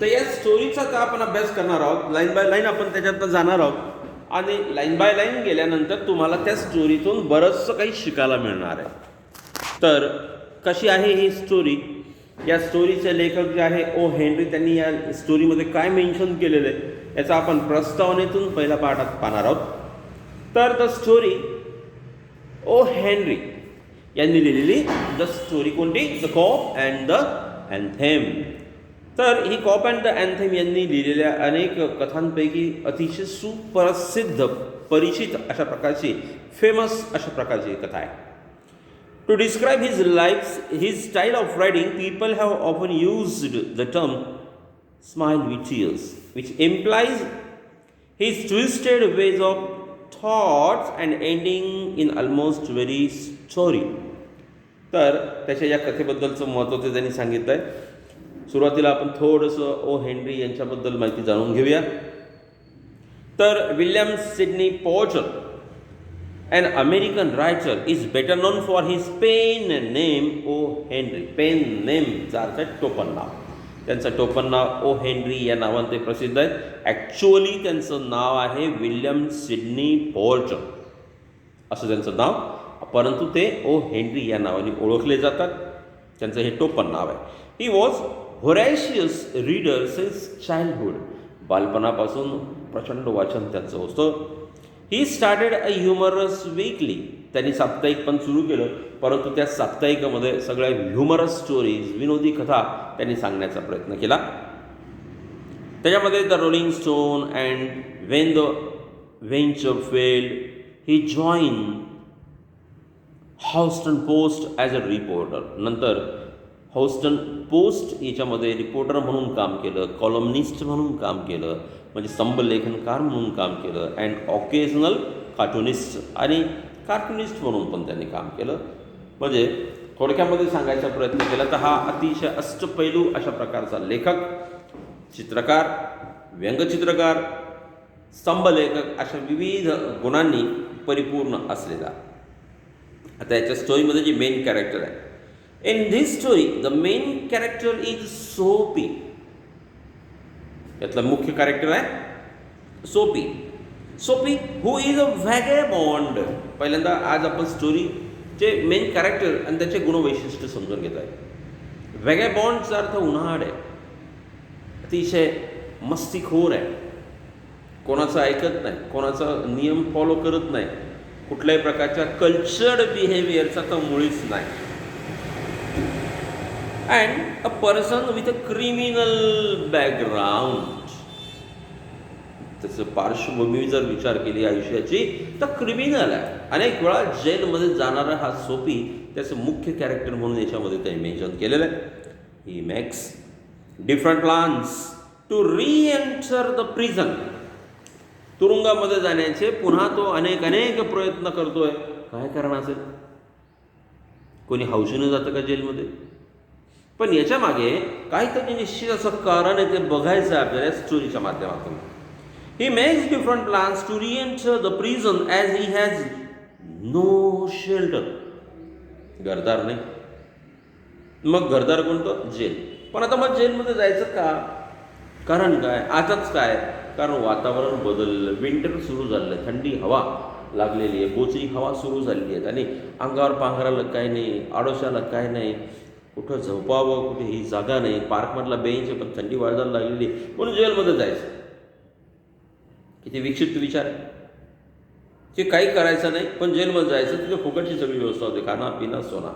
तर या स्टोरीचा का आपण अभ्यास करणार आहोत, लाईन बाय लाईन आपण त्याच्यातनं जाणार आहोत आणि लाईन बाय लाईन गेल्यानंतर तुम्हाला त्या स्टोरीतून बरंचसं काही शिकायला मिळणार आहे. तर कशी आहे ही स्टोरी, या स्टोरीचे लेखक जे आहे ओ हेनरी, त्यांनी या स्टोरीमध्ये काय मेन्शन केलेलं आहे याचा आपण प्रस्तावनेतून पहिल्या पाठात पाहणार आहोत. तर द स्टोरी ओ हेनरी यांनी लिहिलेली द स्टोरी कोणती, the cop and the anthem. तर ही कॉप अँड द अँथेम यांनी लिहिलेल्या अनेक कथांपैकी अतिशय सुप्रसिद्ध, परिचित अशा प्रकारची, फेमस अशा प्रकारची कथा आहे. To describe his life, his style of writing, people have often used the term smile with tears, which implies his twisted ways of thoughts and ending in almost very story. तर त्याच्या या कथेबद्दलचं महत्त्व ते त्यांनी सांगितलं आहे. सुरुवातीला आपण थोडंसं ओ हेनरी यांच्याबद्दल माहिती जाणून घेऊया. तर William Sydney porter, an American writer, is better known for his pen name O. Henry. Pen नेमचा अर्थ आहे टोपण नाव. त्यांचं टोपण नाव ओ हेनरी या नावाने ते प्रसिद्ध आहेत. ॲक्च्युअली त्यांचं नाव आहे विल्यम सिडनी पोर्टर, असं त्यांचं नाव, परंतु ते ओ हेनरी या नावाने ओळखले जातात. त्यांचं हे टोपण नाव आहे. He was voracious reader since childhood. बालपणापासून प्रचंड वाचन त्यांचं होतं. He started a humorous weekly. त्यांनी साप्ताहिक पण सुरू केलं, परंतु त्या साप्ताहिकामध्ये सगळ्या ह्युमरस स्टोरीज, विनोदी कथा त्यांनी सांगण्याचा प्रयत्न केला. त्याच्यामध्ये the rolling stone and Wien the venture failed, he join Houston post as a reporter. नंतर ह्युस्टन पोस्ट याच्यामध्ये रिपोर्टर म्हणून काम केलं, कॉलमनिस्ट म्हणून काम केलं, म्हणजे स्तंभलेखनकार म्हणून काम केलं, अँड ऑकेजनल कार्टुनिस्ट, आणि कार्टुनिस्ट म्हणून पण त्यांनी काम केलं. म्हणजे थोडक्यामध्ये सांगायचा प्रयत्न केला तर हा अतिशय अष्टपैलू अशा प्रकारचा लेखक, चित्रकार, व्यंगचित्रकार, स्तंभलेखक अशा विविध गुणांनी परिपूर्ण असलेला. आता याच्या स्टोरीमध्ये जी मेन कॅरेक्टर आहे, in this story the main character is सोपी. यातला मुख्य कॅरेक्टर आहे सोपी. सोपी हू इज अ व्हॅगेबॉन्ड. पहिल्यांदा आज आपण स्टोरीचे मेन कॅरेक्टर आणि त्याचे गुणवैशिष्ट्य समजून घेत आहे. व्हॅगेबॉन्डचा अर्थ उन्हाळ आहे, अतिशय मस्तीखोर आहे, कोणाचं ऐकत नाही, कोणाचा नियम फॉलो करत नाही, कुठल्याही प्रकारच्या कल्चर्ड बिहेवियरचा तर मुळीच नाही. And a person with a criminal background. त्याचं पार्श्वभूमी जर विचार केली आयुष्याची तर क्रिमिनल आहे. अनेक वेळा जेलमध्ये जाणारा हा सोपी त्याचं मुख्य कॅरेक्टर म्हणून याच्यामध्ये त्यांनी मेन्शन केलेलं आहे. He makes different plans to reenter the prison. तुरुंगामध्ये जाण्याचे पुन्हा तो अनेक प्रयत्न करतोय. काय कारण असेल? कोणी हौशीनं जातं का जेलमध्ये? पण याच्या मागे काहीतरी निश्चित असं कारण आहे, ते बघायचं आहे आपल्याला स्टोरीच्या माध्यमातून. He makes different plans to reenter the prison as he has no shelter. घरदार नाही. मग घरदार कोणतं? जेल. पण आता मग जेलमध्ये जायचं का? कारण काय? आताच काय? कारण वातावरण बदललं, विंटर सुरू झालं, थंडी हवा लागलेली आहे, बोचरी हवा सुरू झालेली आहे, आणि अंगावर पांघराला काय नाही, आडोशाला काय नाही, कुठं झोपावं, कुठे ही जागा नाही, पार्कमधला बेंच पण थंडी वाजायला लागलेली, म्हणून जेलमध्ये जायचं. किती विक्षिप्त विचार आहे की काही करायचं नाही पण जेलमध्ये जायचं. तिथे फुकटची सगळी व्यवस्था होते, खाना पिना सोना,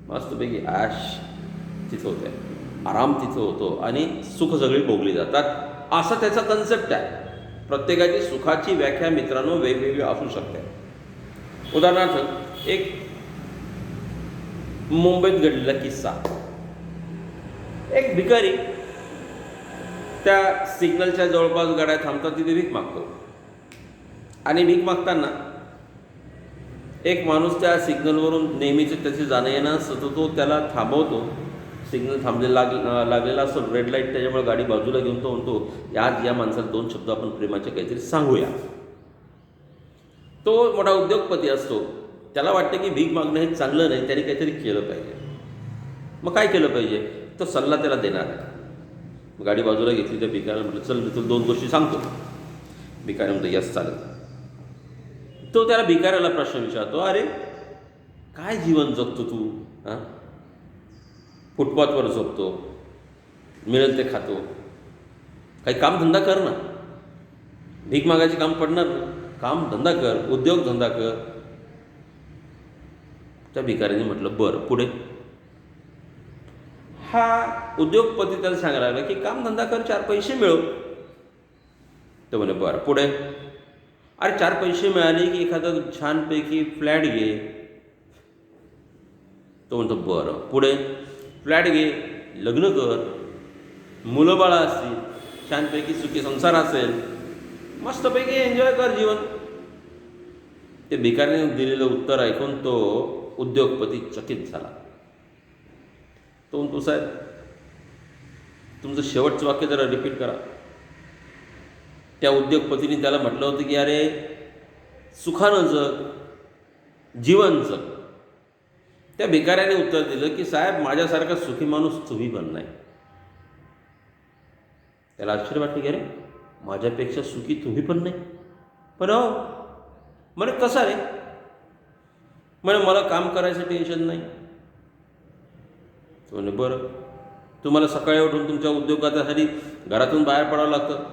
मस्तपैकी ॲश तिथं होते, आराम तिथं होतो आणि सुख सगळी भोगली जातात. असा त्याचा कन्सेप्ट आहे. प्रत्येकाची सुखाची व्याख्या मित्रांनो वेगवेगळी असू शकते. उदाहरणार्थ एक मुंबईत घडलेला किस्सा. एक भिकारी त्या सिग्नलच्या जवळपास गाड्या थांबतात, तिथे भीक मागतो, आणि भीक मागताना एक माणूस त्या सिग्नलवरून नेहमीच त्याचे जाणं येणं असतं, तो त्याला थांबवतो. सिग्नल लागलेला असतो, रेड लाईट, त्याच्यामुळे गाडी बाजूला घेऊन तो म्हणतो, आज या माणसाला 2 शब्द आपण प्रेमाचे काहीतरी सांगूया. तो मोठा उद्योगपती असतो, त्याला वाटतं की भीक मागणं हे चांगलं नाही, त्याने काहीतरी केलं पाहिजे. मग काय केलं पाहिजे? तो सल्ला त्याला देणार आहे. गाडी बाजूला घेतली, त्या भिकाऱ्याला म्हटलं चल मी तुला 2 गोष्टी सांगतो. भिकारी म्हणतो यस चालेल. तो त्याला भिकाऱ्याला प्रश्न विचारतो, अरे काय जीवन जगतो तू? हां, फुटपाथवर झोपतो, मिळेल ते खातो, काही कामधंदा कर ना, भीक मागायचे काम पडणार ना, काम धंदा कर, उद्योगधंदा कर. त्या भिकाऱ्याने म्हटलं बरं पुढे. हा उद्योगपती त्याला सांगायला लागला की कामधंदा कर, 4 पैसे मिळव. तो म्हणे बरं पुढे. अरे 4 पैसे मिळाले की एखादं छानपैकी फ्लॅट घे. तो म्हणतो बरं पुढे. फ्लॅट घे, लग्न कर, मुलं बाळं असतील, छानपैकी सुखी संसार असेल, मस्तपैकी एन्जॉय कर जीवन. ते भिकाऱ्याने दिलेलं उत्तर ऐकून तो उद्योगपती चकित झाला. तो म्हणतो साहेब तुमचं शेवटचं वाक्य जरा रिपीट करा. त्या उद्योगपतीने त्याला म्हटलं होतं की अरे सुखानं जग, जीवन जग. त्या भिकाऱ्याने उत्तर दिलं की साहेब माझ्यासारखा सुखी माणूस तुम्ही पण नाही. त्याला आश्चर्य वाटलं की अरे माझ्यापेक्षा सुखी तुम्ही पण नाही. पण हो म्हणे कसा रे? म्हणे मला काम करायचं टेन्शन नाही. म्हणे बरं तुम्हाला सकाळी उठून तुमच्या उद्योगासाठी घरातून बाहेर पडावं लागतं,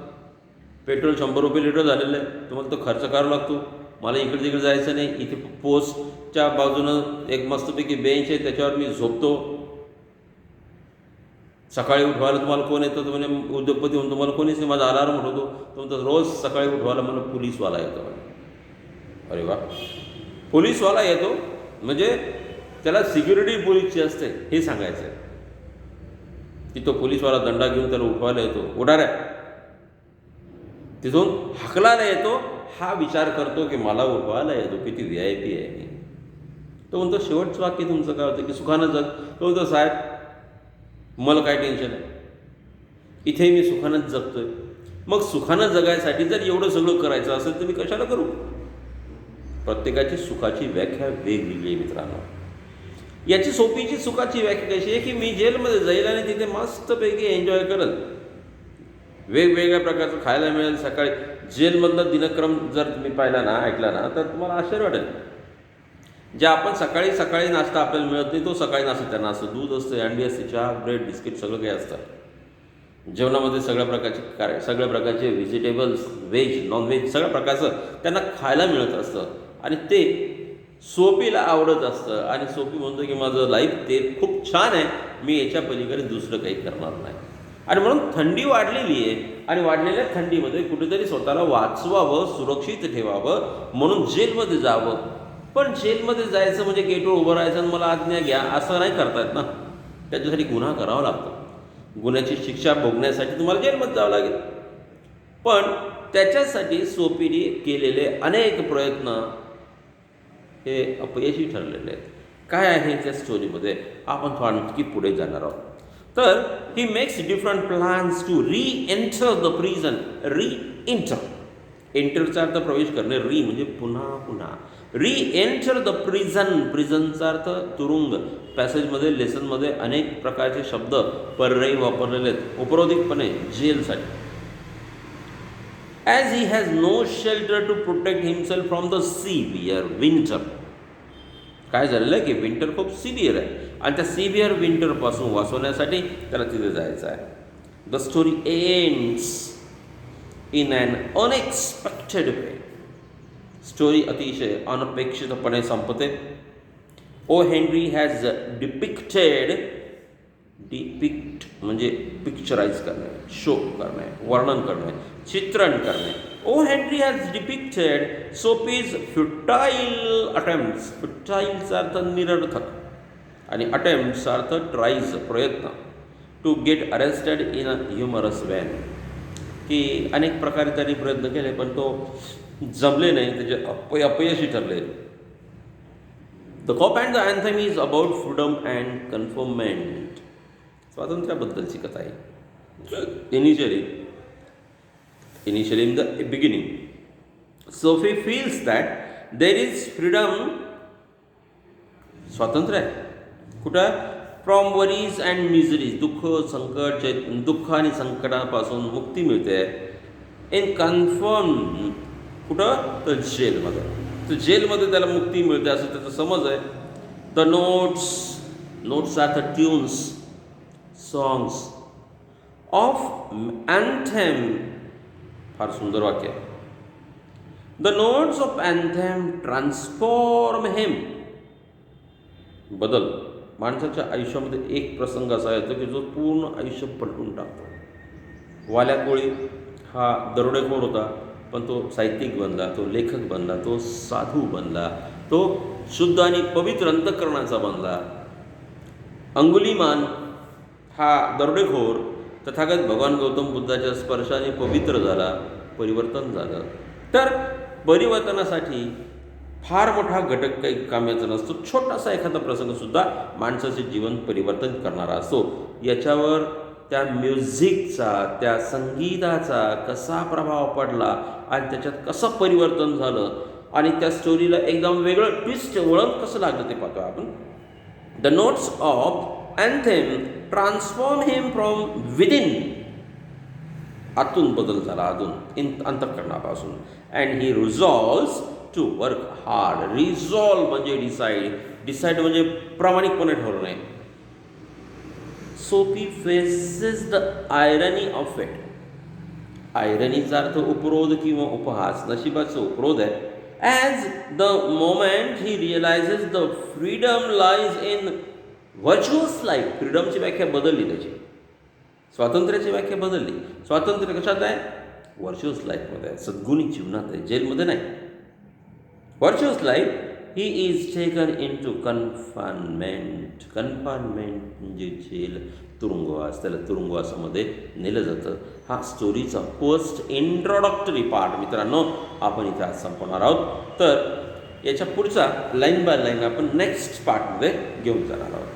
पेट्रोल 100 रुपये लिटर झालेलं आहे, तुम्हाला तो खर्च करावा लागतो. मला इकडे तिकडे जायचं नाही, इथे पोस्टच्या बाजूनं एक मस्तपैकी बेंच आहे त्याच्यावर मी झोपतो. सकाळी उठवायला तुम्हाला कोण येतं? तो म्हणजे उद्योगपती म्हणून तुम्हाला कोणीच नाही, माझा अलार्म उठवतो. तो म्हणतो रोज सकाळी उठवायला मला पोलीसवाला येतो. अरे वा, पोलीसवाला येतो म्हणजे त्याला सिक्युरिटी पोलीसची असते हे सांगायचं आहे की तो पोलीसवाला दंडा घेऊन त्याला उठवायला येतो. उठाऱ्या तिथून हकलायला येतो. हा विचार करतो की मला उठवायला येतो, किती VIP आहे मी. तो म्हणतो शेवटचं वाक्य तुमचं काय होतं की सुखानं जग. तो म्हणतो साहेब मला काय टेन्शन आहे, इथे मी सुखानंच जगतोय. मग सुखानं जगायसाठी जर एवढं सगळं करायचं असेल तर मी कशाला करू? प्रत्येकाची सुखाची व्याख्या वेगवेगळी आहे मित्रांनो. याची सोपीची सुखाची व्याख्या कशी आहे की मी जेलमध्ये जाईल आणि तिथे मस्तपैकी एन्जॉय करेल, वेगवेगळ्या प्रकारचं खायला मिळेल. सकाळी जेलमधलं दिनक्रम जर तुम्ही पाहिला ना, ऐकला ना, तर तुम्हाला आश्चर्य वाटेल. जे आपण सकाळी सकाळी नाश्ता आपल्याला मिळत नाही तो सकाळी नाश्ता त्यांना असतं. दूध असतं, अंडी असते, चहा, ब्रेड, बिस्किट सगळं काही असतं. जेवणामध्ये सगळ्या प्रकारचे व्हेजिटेबल्स, व्हेज, नॉनव्हेज सगळ्या प्रकारचं त्यांना खायला मिळत असतं आणि ते सोपीला आवडत असतं. आणि सोपी म्हणतो की माझं लाईफ ते खूप छान आहे, मी याच्या पलीकडे दुसरं काही करणार नाही. आणि म्हणून थंडी वाढलेली आहे आणि वाढलेल्या थंडीमध्ये कुठेतरी स्वतःला वाचवावं, सुरक्षित ठेवावं म्हणून जेलमध्ये जावं. पण जेलमध्ये जायचं म्हणजे गेटवर उभं राहायचं आणि मला आज्ञा घ्या असं नाही करता येत ना. त्याच्यासाठी गुन्हा करावा लागतो. गुन्ह्याची शिक्षा भोगण्यासाठी तुम्हाला जेलमध्ये जावं लागेल. पण त्याच्यासाठी सोपीने केलेले अनेक प्रयत्न हे अपयशी ठरलेले आहेत. काय आहे त्या स्टोरीमध्ये आपण थोडं आणखी पुढे जाणार आहोत. तर he makes different plans to enter the prison. एंटरचा अर्थ प्रवेश करणे, म्हणजे पुन्हा पुन्हा. एंटर द प्रिझनचा अर्थ तुरुंग. पॅसेजमध्ये, लेसनमध्ये अनेक प्रकारचे शब्द पर्यायी वापरलेले आहेत उपरोधिकपणे जेलसाठी. As he has no shelter to protect himself from the severe winter. काय झालेलं आहे की विंटर खूप सिव्हिअर आहे आणि त्या सिव्हिअर विंटरपासून वाचवण्यासाठी त्याला तिथे जायचं आहे. The story ends in an unexpected way. Story अतिशय अनपेक्षितपणे संपते. ओ हेनरी हॅज डिपिक्ट म्हणजे पिक्चराइज करणे, शो करणे, वर्णन करणे, चित्रण करणे. O Henry has depicted Soapy's futile attempts. फ्युटाईलचा अर्थ निरर्थक आणि अटेम्प्टचा अर्थ ट्राईज, प्रयत्न. To get arrested in a humorous van. की अनेक प्रकारे त्यांनी प्रयत्न केले पण तो जमले नाही, त्याचे अपयशी ठरले. The cop and the anthem is about freedom and confinement. स्वातंत्र्याबद्दलची कथा आहे. Initially in the beginning Soapy feels that there is freedom. स्वातंत्र्य आहे कुठं? फ्रॉम वरीज अँड मिझरीज, दुःख आणि संकटापासून मुक्ती मिळते. इन कन्फर्म, कुठं तर जेलमध्ये, तर जेलमध्ये त्याला मुक्ती मिळते असं त्याचा समज आहे. The notes are the tunes, songs of anthem, फार सुंदर वाक्य. The notes of anthem transform him, बदल. माणसाच्या आयुष्यामध्ये एक प्रसंग असा येतो की जो पूर्ण आयुष्य पलटून टाकतो. वाल्या कोळी हा दरोडेखोर होता, पण तो साहित्यिक बनला, तो लेखक बनला, तो साधू बनला, तो शुद्ध आणि पवित्र अंतःकरणाचा बनला. अंगुलीमान हा दरोडेखोर तथागत भगवान गौतम बुद्धाच्या स्पर्शाने पवित्र झाला, परिवर्तन झालं. तर परिवर्तनासाठी फार मोठा घटक काही कामाचा नसतो, छोटासा एखादा प्रसंगसुद्धा माणसाचे जीवन परिवर्तन करणारा असतो. याच्यावर त्या म्युझिकचा, त्या संगीताचा कसा प्रभाव पडला आणि त्याच्यात कसं परिवर्तन झालं आणि त्या स्टोरीला एकदम वेगळं ट्विस्ट, वळण कसं लागलं ते पाहतो आपण. The notes of anthem transform him from within, आतून बदल झाला, अंतःकरणापासून. And he resolves to work hard. Resolve म्हणजे डिसाईड म्हणजे प्रामाणिकपणे ठरवणे. So he faces the irony of it. आयरनीचा अर्थ उपरोध किंवा उपहास, नशिबाचा उपरोध आहे. As the moment he realises the freedom lies in virtuous life. फ्रीडमची व्याख्या बदलली, त्याची स्वातंत्र्याची व्याख्या बदलली. स्वातंत्र्य कशात आहे? व्हर्च्युअस लाईफमध्ये आहे, सद्गुणी जीवनात आहे, जेलमध्ये नाही. Virtuous life he is taken in to confinement. Confinement म्हणजे जेल, तुरुंगवास, त्याला तुरुंगवासामध्ये नेलं जातं. हा स्टोरीचा फर्स्ट इंट्रोडक्टरी पार्ट मित्रांनो आपण इथे आज संपवणार आहोत. तर याच्या पुढचा लाईन बाय लाईन आपण नेक्स्ट पार्टमध्ये घेऊन जाणार आहोत.